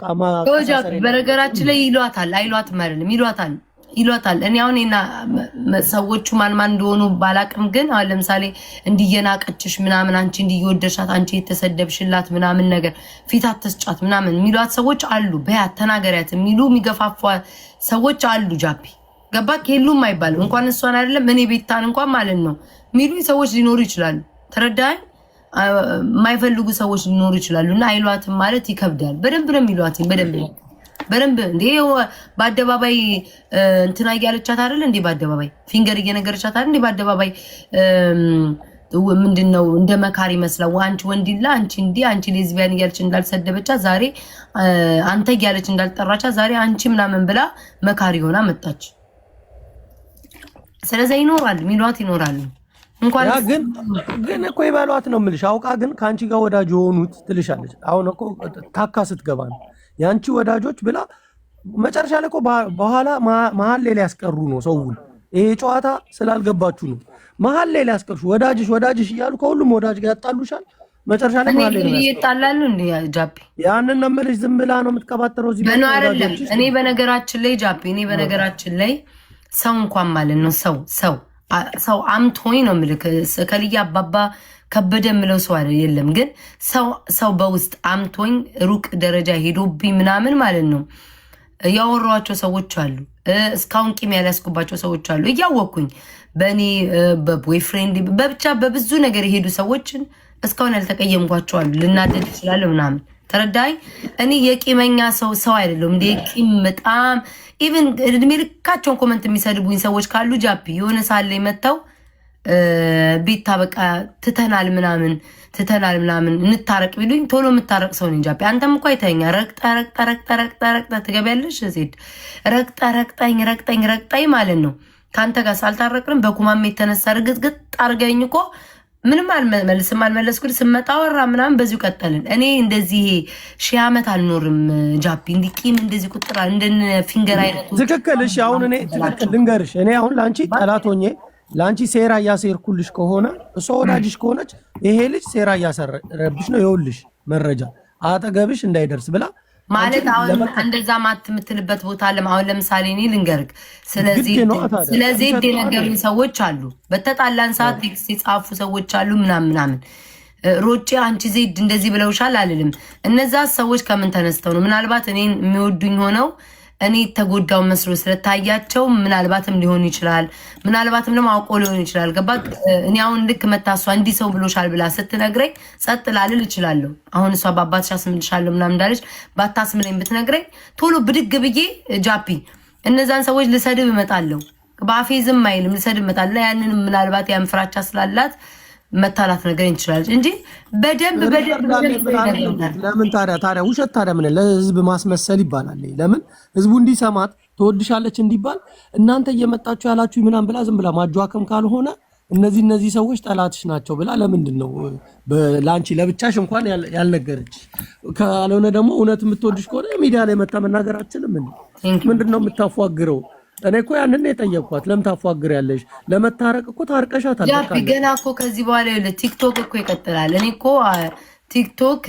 ቃማ በነገራችን ላይ ይሏታል አይሏትም አይደለም ይሏታል። እኔ አሁን ሰዎቹ ማን እንደሆኑ ባላቅም ግን አሁን ለምሳሌ እንዲየናቀችሽ ምናምን አንቺ እንዲወደሻት አንቺ የተሰደብሽላት ምናምን ነገር ፊት አትስጫት ምናምን የሚሏት ሰዎች አሉ። በያት ተናገሪያት የሚሉ የሚገፋፋ ሰዎች አሉ። ጃፒ ገባክ? የሉም አይባልም። እንኳን እሷን አይደለም እኔ ቤታን እንኳን ማለት ነው ሚሉኝ ሰዎች ሊኖሩ ይችላሉ። ተረዳኝ? የማይፈልጉ ሰዎች ሊኖሩ ይችላሉ። እና አይሏትም ማለት ይከብዳል። በደንብ ነው የሚሏት። በደንብ እንዴ በአደባባይ እንትና እያለቻት አይደል እንዴ? በአደባባይ ፊንገር እየነገረቻት አይደል እንዴ? በአደባባይ ምንድነው እንደ መካሪ መስላው አንቺ ወንዲላ አንቺ እንዲ አንቺ ሌዝቢያን እያለች እንዳልሰደበቻት ዛሬ አንተ እያለች እንዳልጠራቻት ዛሬ አንቺ ምናምን ብላ መካሪ ሆና መጣች። ስለዚህ ይኖራሉ። እንኳን ግን እኮ ይበሏት ነው የምልሽ። አውቃ ግን ከአንቺ ጋር ወዳጅ የሆኑት ትልሻለች። አሁን እኮ ታካ ስትገባ ነው የአንቺ ወዳጆች ብላ መጨረሻ ላይ እኮ በኋላ መሀል ላይ ሊያስቀሩ ነው ሰውን። ይሄ ጨዋታ ስላልገባችሁ ነው መሀል ላይ ሊያስቀሩሽ። ወዳጅሽ እያሉ ከሁሉም ወዳጅ ጋር ያጣሉሻል። መጨረሻ ላይ መሀል ላይ ይጣላሉ። እንዴ ጃፒ ያንን ነው የምልሽ። ዝም ብላ ነው የምትቀባጠረው እዚህ በእኔ አይደለም። እኔ በነገራችን ላይ ጃፒ ላይ ሰው እንኳን ማለት ነው ሰው አምቶኝ ነው የምልክ ከልያ አባባ ከበደ የምለው ሰው የለም። ግን ሰው በውስጥ አምቶኝ ሩቅ ደረጃ ሄዶብኝ ምናምን ማለት ነው ያወሯቸው ሰዎች አሉ። እስካሁን ቂም ያላስኩባቸው ሰዎች አሉ። እያወቅኩኝ በእኔ በቦይፍሬንድ በብቻ በብዙ ነገር የሄዱ ሰዎችን እስካሁን ያልተቀየምኳቸው አሉ። ልናደድ ይችላለሁ ምናምን ተረዳይ። እኔ የቂመኛ ሰው አይደለም። እንደ ቂም በጣም ኢቭን እድሜ ልካቸውን ኮመንት የሚሰድቡኝ ሰዎች ካሉ ጃፒ የሆነ ሳለ መተው ቤታ በቃ ትተናል ምናምን እንታረቅ ቢሉኝ ቶሎ የምታረቅ ሰው ነኝ ጃፒ። አንተም እኮ አይተኛ ረቅጠ ትገቢያለሽ ዜድ ረቅጠኝ ማለት ነው። ከአንተ ጋር ሳልታረቅንም በኩማሜ የተነሳ ርግጥግጥ አርገኝ እኮ ምንም አልመለስኩ። ስመጣ ወራ ምናምን በዚሁ ቀጠልን። እኔ እንደዚህ 1000 ዓመት አልኖርም ጃፒ። እንዲህ ቂም እንደዚህ ቁጥራ እንደነ ፊንገር አይነቱ ትክክል። እሺ አሁን እኔ ትክክል ልንገርሽ። እኔ አሁን ላንቺ ጠላት ሆኜ ላንቺ ሴራ እያሴርኩልሽ ከሆነ እሷ ወዳጅሽ ከሆነች ይሄ ልጅ ሴራ እያሰረብሽ ነው ይኸውልሽ መረጃ አጠገብሽ እንዳይደርስ ብላ ማለት አሁን እንደዛ የምትልበት ቦታ አሁን ለምሳሌ እኔ ልንገርክ። ስለዚህ የነገሩኝ ሰዎች አሉ። በተጣላን ሰዓት ቴክስት የጻፉ ሰዎች አሉ ምናምን ሮጬ አንቺ ዜድ እንደዚህ ብለውሻል አልልም። እነዛ ሰዎች ከምን ተነስተው ነው? ምናልባት እኔን የሚወዱኝ ሆነው እኔ ተጎዳው መስሎ ስለታያቸው ምናልባትም ሊሆን ይችላል። ምናልባትም ደግሞ አውቆ ሊሆን ይችላል። ገባ? እኔ አሁን ልክ መታሷ እንዲህ ሰው ብሎሻል ብላ ስትነግረኝ ጸጥ ላልል እችላለሁ። አሁን እሷ በአባትሽ አስምልሻለሁ ምናምን እንዳለች ባታስምለኝ ብትነግረኝ ቶሎ ብድግ ብዬ ጃፒ እነዛን ሰዎች ልሰድብ እመጣለሁ። በአፌ ዝም አይልም፣ ልሰድብ እመጣለሁ። ያንንም ምናልባት ያን ፍራቻ ስላላት መታላት ነገር እንችላለን እንጂ በደንብ ለምን ታዲያ ውሸት ታዲያ ምን ለህዝብ ማስመሰል ይባላል? ለምን ህዝቡ እንዲሰማት ትወድሻለች እንዲባል እናንተ እየመጣችሁ ያላችሁ ምናምን ብላ ዝም ብላ ማጇከም ካልሆነ እነዚህ ሰዎች ጠላትሽ ናቸው ብላ ለምንድን ነው ላንቺ ለብቻሽ እንኳን ያልነገረች? ካልሆነ ደግሞ እውነት የምትወድሽ ከሆነ ሚዲያ ላይ መጣ መናገር አትችልም እንዴ? ምንድነው የምታፏግረው? እኔ እኮ ያንን የጠየቅኳት ለምን ታፏግሪያለሽ? ለመታረቅ እኮ ታርቀሻት አለ ጃፒ። ገና እኮ ከዚህ በኋላ ይኸውልህ ቲክቶክ እኮ ይቀጥላል። እኔ እኮ ቲክቶክ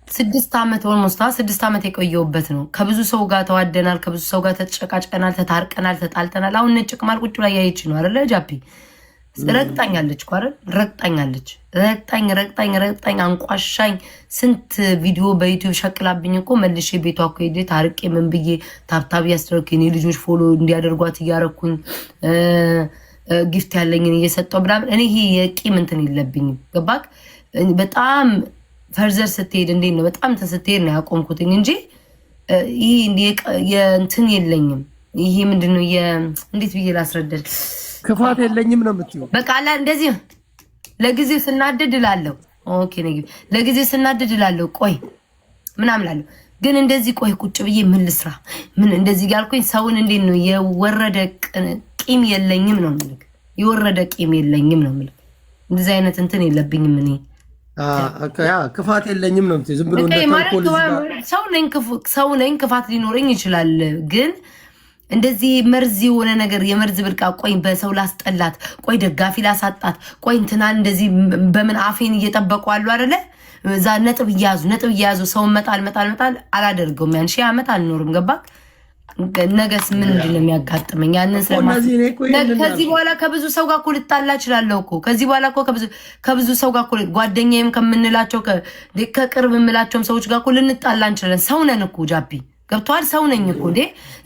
6 ዓመት ኦልሞስት 6 ዓመት የቆየሁበት ነው። ከብዙ ሰው ጋር ተዋደናል፣ ከብዙ ሰው ጋር ተጨቃጭቀናል፣ ተታርቀናል፣ ተጣልተናል። አሁን ነጭ ቅማል ቁጭ ላይ ያየች ነው አይደለ ጃፒ? ረግጣኛለች እኮ አይደል? ረግጣኝ አንቋሻኝ። ስንት ቪዲዮ በዩቲዩብ ሸቅላብኝ እኮ መልሼ ቤቷ እኮ ሄጄ ታርቄ ምን ብዬ ታብታብ ያስደረኩ የኔ ልጆች ፎሎ እንዲያደርጓት እያረኩኝ ጊፍት ያለኝን እየሰጠው ምናምን። እኔ ይሄ የቂም እንትን የለብኝም። ገባክ? በጣም ፈርዘር ስትሄድ እንዴት ነው በጣም ስትሄድ ነው ያቆምኩትኝ እንጂ ይሄ የእንትን የለኝም። ይሄ ምንድነው እንዴት ብዬ ላስረዳል? ክፋት የለኝም ነው የምትይው። በቃ አላ እንደዚህ ለጊዜው ስናደድ እላለሁ። ኦኬ ነኝ ለጊዜው ስናደድ እላለሁ። ቆይ ምናምን እላለሁ። ግን እንደዚህ ቆይ ቁጭ ብዬ ምን ልስራ ምን እንደዚህ ያልኩኝ ሰውን እንዴት ነው የወረደ ቂም የለኝም ነው የምልህ። የወረደ ቂም የለኝም ነው የምልህ። እንደዚህ አይነት እንትን የለብኝም እኔ። ክፋት የለኝም ነው የምትይው። ዝም ብሎ ሰው ነኝ ክፋት ሊኖረኝ ይችላል ግን እንደዚህ መርዝ የሆነ ነገር የመርዝ ብርቃ ቆይ በሰው ላስጠላት ቆይ ደጋፊ ላሳጣት ቆይ እንትናን እንደዚህ በምን አፌን እየጠበቁ አሉ አይደለ? እዛ ነጥብ እያያዙ ሰውን መጣል አላደርገውም። ያን 1000 ዓመት አልኖርም። ገባክ? ነገስ ምንድን ነው የሚያጋጥመኝ? ያንን ከዚህ በኋላ ከብዙ ሰው ጋር እኮ ልጣላ እችላለሁ እኮ። ከዚህ በኋላ እኮ ከብዙ ሰው ጋር እኮ ጓደኛዬም ከምንላቸው ከቅርብ የምላቸውም ሰዎች ጋር እኮ ልንጣላ እንችላለን። ሰው ነን እኮ ጃፒ፣ ገብቶሃል? ሰው ነኝ እኮ እንዴ።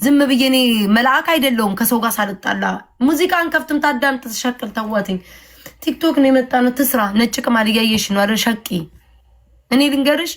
ዝም ብዬ እኔ መልአክ አይደለሁም ከሰው ጋር ሳልጣላ። ሙዚቃን ከፍትም ታዳምጥ፣ ተሸቅል፣ ተዋትኝ። ቲክቶክ ነው የመጣ ነው፣ ትስራ። ነጭ ቅማል እያየሽ ነው አይደል? ሸቂ። እኔ ልንገርሽ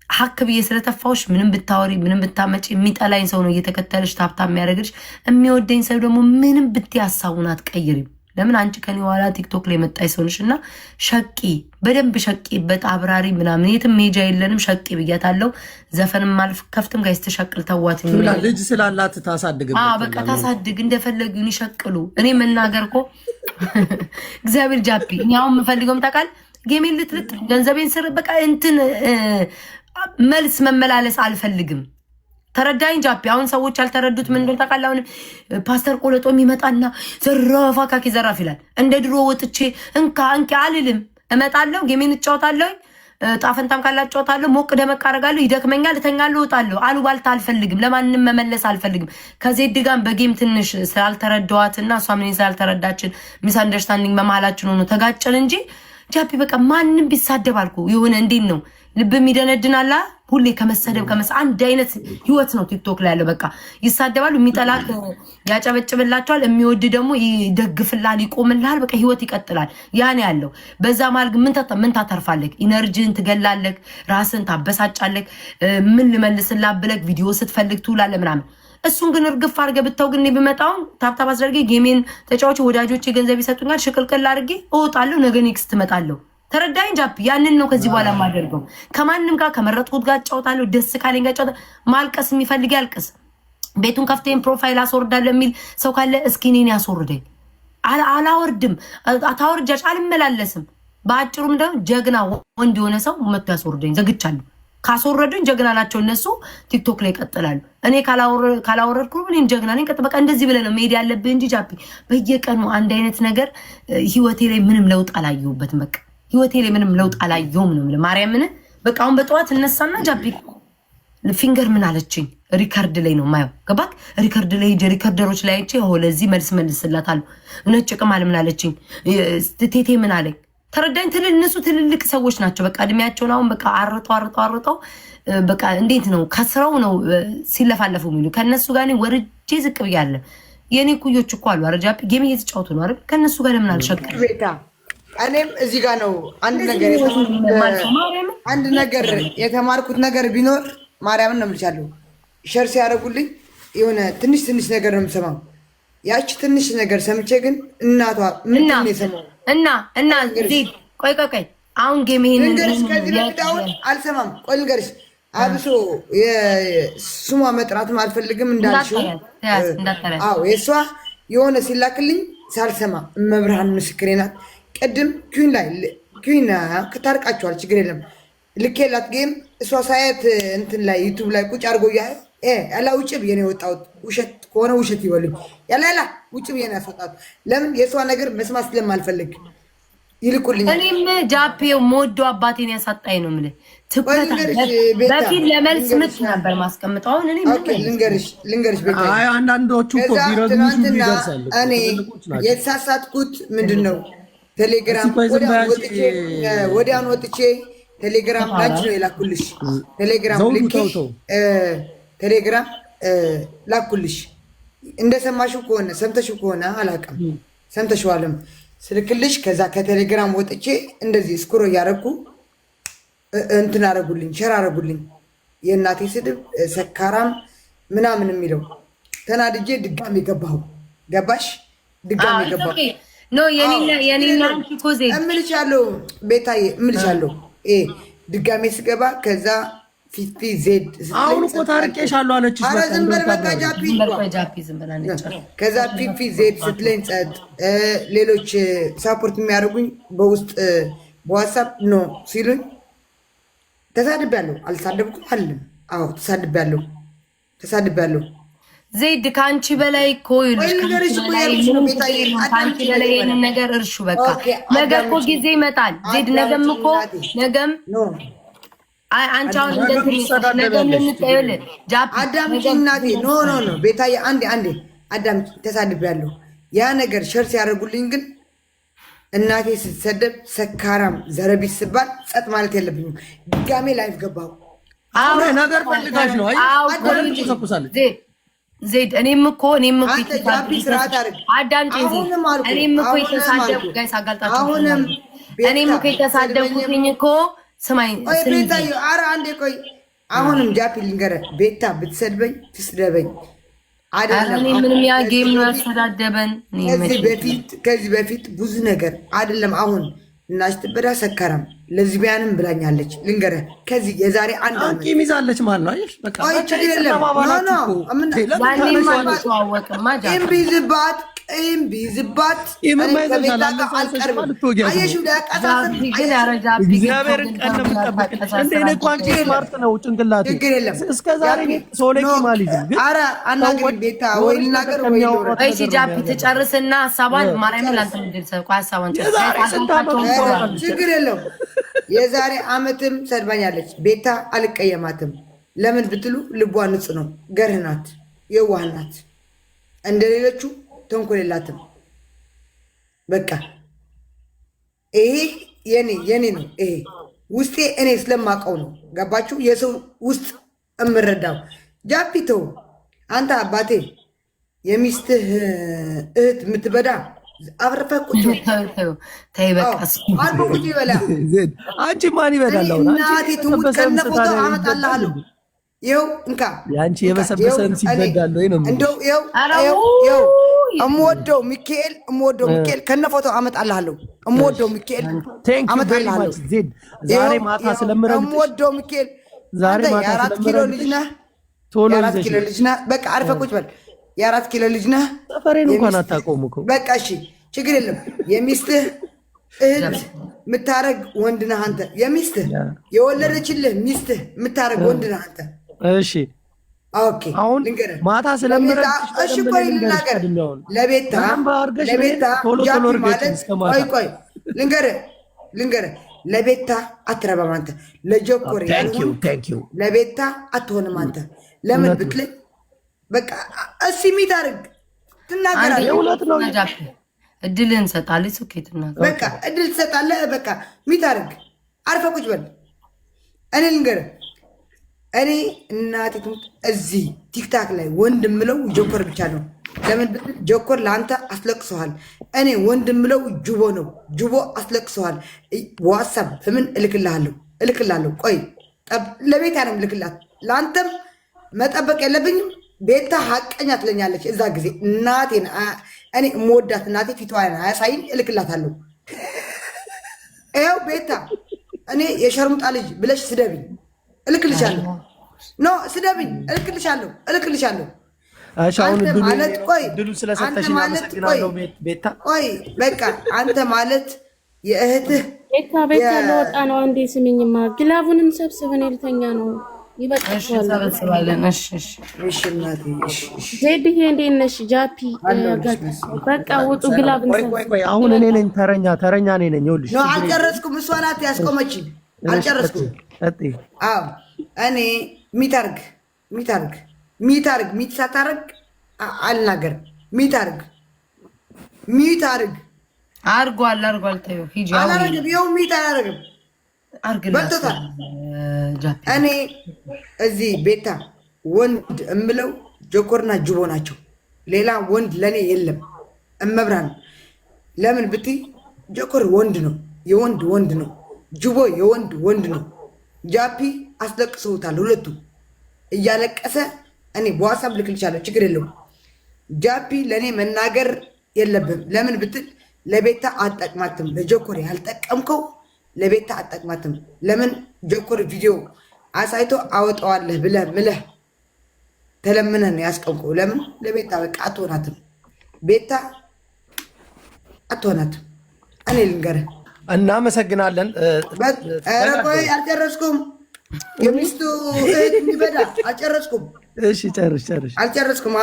ሀክ ብዬ ስለተፋውሽ ምንም ብታወሪ ምንም ብታመጪ የሚጠላኝ ሰው ነው እየተከተለሽ ታብታ የሚያደርግሽ። የሚወደኝ ሰው ደግሞ ምንም ብትይ ሀሳቡን አትቀይሪም። ለምን? አንቺ ከኔ በኋላ ቲክቶክ ላይ የመጣች ሰው ነሽ። እና ሸቂ፣ በደንብ ሸቂበት፣ አብራሪ ምናምን። የትም ሜጃ የለንም። ሸቂ ብያታለሁ። ዘፈንም አልፍ ከፍትም ጋይስ ተሸቅል፣ ተዋት። ልጅ ስላላት ታሳድግ፣ በቃ ታሳድግ፣ እንደፈለጉን ይሸቅሉ። እኔ መናገር እኮ እግዚአብሔር ጃፒ፣ እኔ አሁን የምፈልገውም ታውቃለህ፣ ጌሜን ልትልጥ ገንዘቤን ስር በቃ እንትን መልስ መመላለስ አልፈልግም። ተረዳኝ ጃፒ። አሁን ሰዎች ያልተረዱት ምን እንደሆነ ታውቃለህ? አሁን ፓስተር ቆለጦ የሚመጣና ዘራፋ ካኪ ዘራፍ ይላል። እንደ ድሮ ወጥቼ እንካ እንኪ አልልም። እመጣለሁ፣ ጌሜን እጫወታለሁ፣ ጣፈንታም ካላ እጫወታለሁ፣ ሞቅ ደመቅ አደርጋለሁ፣ ይደክመኛል፣ እተኛለሁ፣ እወጣለሁ። አሉባልታ አልፈልግም፣ ለማንም መመለስ አልፈልግም። ከዜድ ጋር በጌም ትንሽ ስላልተረዳዋትና እሷ ምን ስላልተረዳችን ሚስ አንደርስታንዲንግ በመሀላችን ሆኖ ተጋጨን እንጂ ጃፒ በቃ ማንም ቢሳደብ አልኩ የሆነ እንዴት ነው ልብ የሚደነድናላ። ሁሌ ከመሰደብ አንድ አይነት ህይወት ነው ቲክቶክ ላይ ያለው። በቃ ይሳደባሉ፣ የሚጠላክ ያጨበጭብላቸዋል፣ የሚወድ ደግሞ ይደግፍላል፣ ይቆምልሃል። በቃ ህይወት ይቀጥላል። ያን ያለው በዛ ማለት ምን ታተርፋለክ? ኢነርጂን ትገላለክ፣ ራስን ታበሳጫለክ። ምን ልመልስላ ብለክ ቪዲዮ ስትፈልግ ትውላለህ ምናምን። እሱን ግን እርግፍ አድርገህ ብታው ግን ቢመጣው ታብታብ አስደርጌ ጌሜን ተጫዋች ወዳጆቼ ገንዘብ ይሰጡኛል፣ ሽቅልቅል አድርጌ እወጣለሁ። ነገ ኔክስት እመጣለሁ። ተረዳኝ ጃፒ። ያንን ነው ከዚህ በኋላ የማደርገው። ከማንም ጋር ከመረጥኩት ጋር እጫወታለሁ። ደስ ካለኝ ጋር እጫወታለሁ። ማልቀስ የሚፈልግ ያልቅስ። ቤቱን ከፍቴን ፕሮፋይል አስወርዳለሁ የሚል ሰው ካለ እስኪ እኔን ያስወርደኝ። አላወርድም፣ አታወርጃች፣ አልመላለስም። በአጭሩም ደግሞ ጀግና ወንድ የሆነ ሰው መጥቶ ያስወርደኝ። ዘግቻለሁ። ካስወረዱኝ ጀግና ናቸው እነሱ፣ ቲክቶክ ላይ ይቀጥላሉ። እኔ ካላወረድኩ እኔም ጀግና ነኝ። በቃ እንደዚህ ብለህ ነው መሄድ ያለብህ እንጂ ጃፒ በየቀኑ አንድ አይነት ነገር ህይወቴ ላይ ምንም ለውጥ አላየሁበትም። በቃ ህይወቴ ላይ ምንም ለውጥ አላየሁም ነው የምልህ። ማርያምን በቃ አሁን በጠዋት እነሳና ጃፒ ፊንገር ምን አለችኝ? ሪከርድ ላይ ነው ማየው። ገባክ? ሪከርድ ላይ ሪከርደሮች ላይ አይቼ ለዚህ መልስላታለሁ። ነጭ ቅማል ምን አለችኝ? ቴቴ ምን አለኝ? ተረዳኝ። እነሱ ትልልቅ ሰዎች ናቸው። በቃ እድሜያቸውን አሁን በቃ አርጠው በቃ እንዴት ነው ከስራው ነው ሲለፋለፉ የሚሉ ከነሱ ጋር ወርጄ ዝቅ ብያለሁ። የኔ ኩዮች እኮ አሉ አረጃፒ ጌም እየተጫወቱ ነው አይደል? ከነሱ ጋር ለምን አልሸቀም? እኔም እዚህ ጋር ነው አንድ ነገር የተማርኩት ነገር ቢኖር ማርያምን ነው የምልሻለሁ። ሸር ሲያደርጉልኝ የሆነ ትንሽ ነገር ነው የምሰማው። ያቺ ትንሽ ነገር ሰምቼ ግን እናቷ ምንድን ነው የሰማው እና ዜድ ቆይ አሁን ጌም ይሄንን አልሰማም። ቆይ ልንገርሽ፣ አብሶ የስሟ መጥራትም አልፈልግም እንዳልሽው። አዎ የእሷ የሆነ ሲላክልኝ ሳልሰማ መብርሃን ምስክሬ ናት። ቅድም ኩዊን ታርቃችኋል፣ ችግር የለም ልኬላት ጌም እሷ ሳያት እንትን ላይ ዩቱብ ላይ ቁጭ አድርጎ ያላ ውጭ ብዬ ነው የወጣሁት። ውሸት ከሆነ ውሸት ይበሉኝ። ያላ ውጭ ብዬ ነው ያስወጣሁት። ለምን? የእሷ ነገር መስማት ስለማልፈልግ ይልቁልኛል። እኔም ጃፔው ሞዶ አባቴን ያሳጣኝ ነው የምልህ። ትኩረት በፊት ለመልስ ምት ነበር ማስቀምጠው። አሁን እኔ ልንገርሽ ቤት አንዳንዶቹ እኮ ቢረግሙሽ ይደርሳሉ። እኔ የተሳሳትኩት ምንድን ነው? ቴሌግራም ወዲያውን ወጥቼ ቴሌግራም ላች ነው የላኩልሽ። ቴሌግራም ላኩልሽ። እንደሰማሽው ከሆነ ሰምተሽው ከሆነ አላውቅም፣ ሰምተሽዋልም ስልክልሽ። ከዛ ከቴሌግራም ወጥቼ እንደዚህ ስክሮ እያደረኩ እንትን አረጉልኝ፣ ሸር አረጉልኝ። የእናቴ ስድብ ሰካራም ምናምን የሚለው ተናድጄ ድጋሚ ገባሁ። ገባሽ? ድጋሚ ገባሁ። እምልሻለሁ ቤታዬ፣ እምልሻለሁ ድጋሜ ስገባ ከዛ ፊፊ ዜድ አሁን እኮ ታርቄሻለሁ አለችሽ። ኧረ ዝም በል በቃ ጃፒ። ከዛ ፊፊ ዜድ ስትለኝ ጸጥ። ሌሎች ሳፖርት የሚያደርጉኝ በውስጥ በዋትሳፕ ኖ ሲሉኝ ተሳድቤያለሁ። አልተሳደብኩም አለም። አዎ ተሳድቤያለሁ። ዜድ ካንቺ በላይ እኮ ይልሽ ካንቺ በላይ ይሄንን ነገር እርሹ። በቃ ነገ እኮ ጊዜ ይመጣል ዜድ። ነገም እኮ ነገም አንቺ አሁን እንደዚህ ነገም ልንጠይል ጃፕ አዳምጪ እናቴ። ኖ ቤታዬ አንዴ አዳምጪ። ተሳድቤያለሁ። ያ ነገር ሸር ሲያደርጉልኝ ግን እናቴ ስትሰደብ ሰካራም ዘረቢስ ስባል ጸጥ ማለት የለብኝም። ድጋሜ ላይፍ ገባሁ። አሁን ነገር ፈልጋሽ ነው። ዜድ እኔም እኮ የተሳደብኩትኝ እኮ ስማኝ ቤታዬ። ኧረ አንዴ ቆይ። አሁንም ጃፒ ልንገርህ፣ ቤታ ብትሰድበኝ ትስደበኝ አይደለም። ምንም ያ ጌም ነው ያስተዳደበን። ከዚህ በፊት ብዙ ነገር አይደለም። አሁን እናሽትበዳ ሰከረም ለዝቢያንም ብላኛለች። ልንገርህ ከዚህ የዛሬ አንድ አመት ሚዛለች ማለት ነው። አይሽ በቃ ቢዝባት ትጨርስና ሀሳቧን ማርያምን ሀሳቧን ችግር የለም። የዛሬ አመትም ሰድባኛለች። ቤታ አልቀየማትም። ለምን ብትሉ ልቧ ንጹህ ነው። ገርህ ናት፣ የዋህ ናት። እንደሌሎቹ ተንኮል የላትም። በቃ ይሄ የኔ ነው። ይሄ ውስጤ እኔ ስለማውቀው ነው። ገባችሁ? የሰው ውስጥ እምረዳው። ጃፒተው አንተ አባቴ የሚስትህ እህት የምትበዳ አብረፈ ቁጭ ቁጭ ይበላ። አንቺ ማን ይበላል? እናቴ ትሙት ከነፎቶ አመጣልሃለሁ። ይኸው እንካ ያንቺ የበሰበሰን ሲበዳል ወይ ነው እንደው እምወደው ሚካኤል ከነፎቶ አመጣልሃለሁ። እምወደው ሚካኤል አመጣልሃለሁ። ዛሬ ማታ ስለምረግጥሽ እምወደው ሚካኤል ዛሬ ማታ የአራት ኪሎ ልጅ ነህ። ቶሎ ኪሎ ልጅ ነህ። በቃ አርፈህ ቁጭ በል። የ4 ኪሎ ልጅ ነህ። ሰፈሬን እንኳን አታውቀውም እኮ። በቃ እሺ ችግር የለም። የሚስትህ እህት የምታረግ ወንድ ነህ አንተ። የሚስትህ የወለደችልህ ሚስትህ የምታረግ ወንድ ነህ አንተ። እሺ ኦኬ። አሁን ማታ ስለምረግጥሽ እሺ ቆይ ልናገር። ለቤታ ቆይ ልንገርህ ለቤታ አትረባም አንተ። ለጆኮር ለቤታ አትሆንም አንተ። ለምን ብትለኝ በቃ እሺ ሚታርግ ትናገራለህ። እውነት ነው። እድል እንሰጣለች። ኦኬ ትናገር። በቃ እድል ትሰጣለህ። በቃ ሚታርግ አርፈህ ቁጭ በል። እኔ ልንገርህ፣ እኔ እናቴ ትሙት እዚህ ቲክታክ ላይ ወንድ ምለው ጆኮር ብቻ ነው። ለምን ብትል ጆኮር ለአንተ አስለቅሰዋል። እኔ ወንድ ምለው ጁቦ ነው። ጁቦ አስለቅሰዋል። ዋትሳፕ ምን እልክልሃለሁ። ቆይ ለቤታ ነው እልክላት። ለአንተም መጠበቅ የለብኝም። ቤታ ሀቀኛ ትለኛለች። እዛ ጊዜ እናቴን እኔ የምወዳት እናቴ ፊቷን አያሳይኝ እልክላታለሁ። ይኸው ቤታ እኔ የሸርሙጣ ልጅ ብለሽ ስደብኝ እልክልሻለሁ። ኖ ስደብኝ እልክልሻለሁ። ማለት ቆይ ቆይ በቃ አንተ ማለት የእህትህ ቤታ ለወጣ ነው። አንዴ ስሚኝማ፣ ግላቡንም ሰብስበን ልተኛ ነው። ዜድዬ እንዴት ነሽ? ጃፒ በቃ ውጡ። ግላብ አሁን እኔ ነኝ ተረኛ እኔ ነኝ። ይኸውልሽ አልጨረስኩም። እሷ ናት ያስቆመችኝ። አልጨረስኩም። እኔ ሚት ሳታረግ አልናገርም። ሚታርግ አርጓል ተይው ሂጂ። አላረግም። ይኸው ሚት አላረግም። በልቶታል። እኔ እዚህ ቤታ ወንድ እምለው ጆኮርና ጅቦ ናቸው። ሌላ ወንድ ለእኔ የለም። እመብራን ለምን ብትይ ጆኮር ወንድ ነው፣ የወንድ ነው። ጅቦ የወንድ ነው። ጃፒ አስለቅሰውታል። ሁለቱ እያለቀሰ እኔ በዋሳብ ልክልሻለሁ፣ ችግር የለውም። ጃፒ ለእኔ መናገር የለብም። ለምን ብትል ለቤታ አጠቅማትም። ለጆኮር ያልጠቀምከው ለቤታ አጠቅማትም። ለምን ጆኮር ቪዲዮ አሳይቶ አወጣዋለህ ብለህ ምለህ ተለምነህ ነው ያስቀምከው። ለምን ለቤታ በቃ አትሆናትም። ቤታ አትሆናትም። እኔ ልንገርህ። እናመሰግናለን። ኧረ ቆይ አልጨረስኩም። የሚስቱ እህት የሚበዳ አልጨረስኩም። እሺ ጨርሽ። አልጨረስኩም።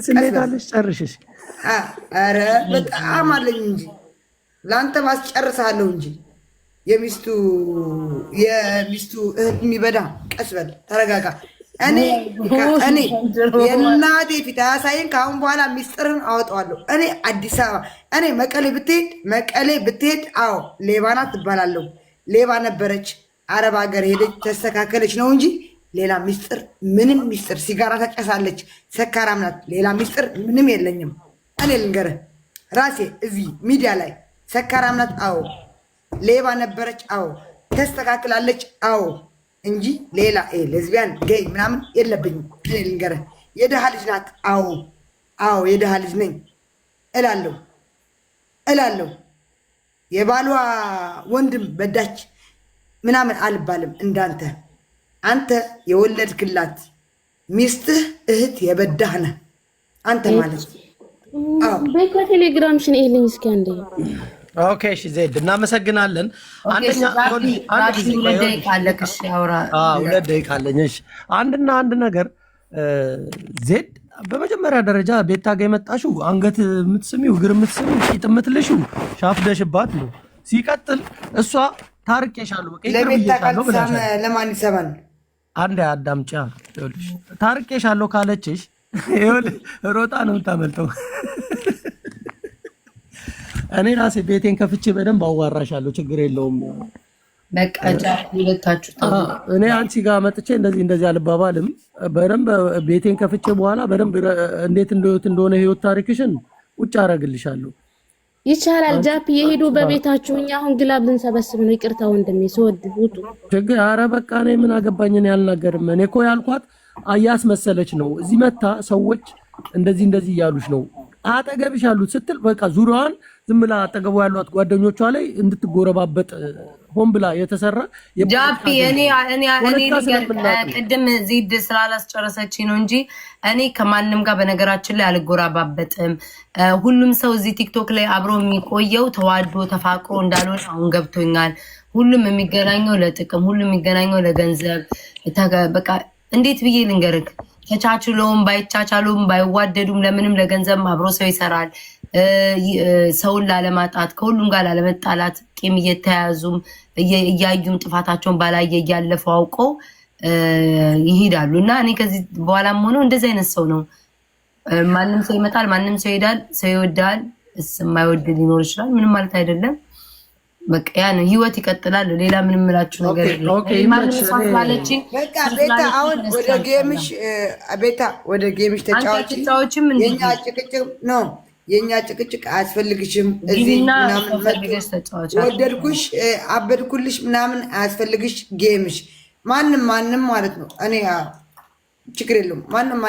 ስሜታለሽ ጨርሽ። ኧረ በጣም አለኝ እንጂ ለአንተ ማስጨርሳለሁ እንጂ የሚስቱ እህት የሚበዳ ቀስ በል ተረጋጋ። እኔ የእናቴ ፊት አያሳይን። ከአሁን በኋላ ሚስጥርን አወጣዋለሁ። እኔ አዲስ አበባ እኔ መቀሌ ብትሄድ አዎ ሌባ ናት ትባላለሁ። ሌባ ነበረች፣ አረብ ሀገር ሄደች፣ ተስተካከለች ነው እንጂ ሌላ ሚስጥር ምንም ሚስጥር፣ ሲጋራ ታጨሳለች፣ ሰካራም ናት። ሌላ ሚስጥር ምንም የለኝም። እኔ ልንገርህ ራሴ እዚህ ሚዲያ ላይ ሰካራም ናት አዎ፣ ሌባ ነበረች አዎ፣ ተስተካክላለች አዎ እንጂ ሌላ ሌዝቢያን ገይ ምናምን የለብኝም። እኔ ልንገርህ የድሃ ልጅ ናት አዎ የድሃ ልጅ ነኝ እላለሁ። የባሏ ወንድም በዳች ምናምን አልባልም እንዳንተ። አንተ የወለድክላት ሚስትህ እህት የበዳህ ነህ አንተ ማለት ነው። በቴሌግራምሽን ይልኝ እስኪ አንዴ። ኦኬ እሺ ዜድ እናመሰግናለን። አንደኛ ሁለት ደቂቃ አለኝ። እሺ አንድ ነገር ዜድ፣ በመጀመሪያ ደረጃ ቤታ ጋ የመጣሽው አንገት የምትስሚው እግር የምትስሚው ቂጥ የምትልሽው ሻፍደሽባት ነው። ሲቀጥል እሷ ታርቄሻለሁ ለቤታ ካልተሳመ ለማን ይሰማል? አንድ አዳምጫ ታርቄሻለሁ ካለችሽ ሮጣ ነው የምታመልጠው። እኔ ራሴ ቤቴን ከፍቼ በደንብ አዋራሻለሁ፣ ችግር የለውም። በቃ ሁለታችሁ እኔ አንቺ ጋር መጥቼ እንደዚህ አልባባልም። በደንብ ቤቴን ከፍቼ በኋላ በደንብ እንዴት እንደሆነ ህይወት ታሪክሽን ቁጭ አደርግልሻለሁ። ይቻላል ጃፒ የሄዱ በቤታችሁ። እኛ አሁን ግላብ ልንሰበስብ ነው። ይቅርታ ወንድሜ ስወድ ውጡ። ችግር ኧረ በቃ እኔ ምን አገባኝ? እኔ አልናገርም። እኔ እኮ ያልኳት እያስመሰለች ነው። እዚህ መታ ሰዎች እንደዚህ እያሉሽ ነው አጠገብሽ ያሉት ስትል በቃ ዙሪያዋን ዝም ብላ አጠገቡ ያሏት ጓደኞቿ ላይ እንድትጎረባበጥ ሆን ብላ የተሰራ ጃፒ እኔ ቅድም ዜድ ስላላስጨረሰች ነው እንጂ እኔ ከማንም ጋር በነገራችን ላይ አልጎረባበጥም። ሁሉም ሰው እዚህ ቲክቶክ ላይ አብሮ የሚቆየው ተዋዶ ተፋቅሮ እንዳልሆነ አሁን ገብቶኛል። ሁሉም የሚገናኘው ለጥቅም፣ ሁሉም የሚገናኘው ለገንዘብ። በቃ እንዴት ብዬ ልንገርህ? ተቻችሎም ባይቻቻሉም ባይዋደዱም ለምንም ለገንዘብ አብሮ ሰው ይሰራል። ሰውን ላለማጣት ከሁሉም ጋር ላለመጣላት ቂም እየተያዙም እያዩም ጥፋታቸውን ባላየ እያለፉ አውቀው ይሄዳሉ። እና እኔ ከዚህ በኋላም ሆነው እንደዚህ አይነት ሰው ነው። ማንም ሰው ይመጣል፣ ማንም ሰው ይሄዳል። ሰው ይወዳል፣ የማይወድ ሊኖር ይችላል። ምንም ማለት አይደለም። በቃ ያ ነው፣ ህይወት ይቀጥላል። ሌላ ምንም ምላችሁ ነገር የለም። በቃ ቤታ አሁን ወደ ጌምሽ ተጫዋች። የኛ ጭቅጭቅ አያስፈልግሽም። እዚህ ወደድኩሽ አበድኩልሽ ምናምን አያስፈልግሽ። ጌምሽ ማንም ማለት ነው። እኔ ችግር የለውም ማንም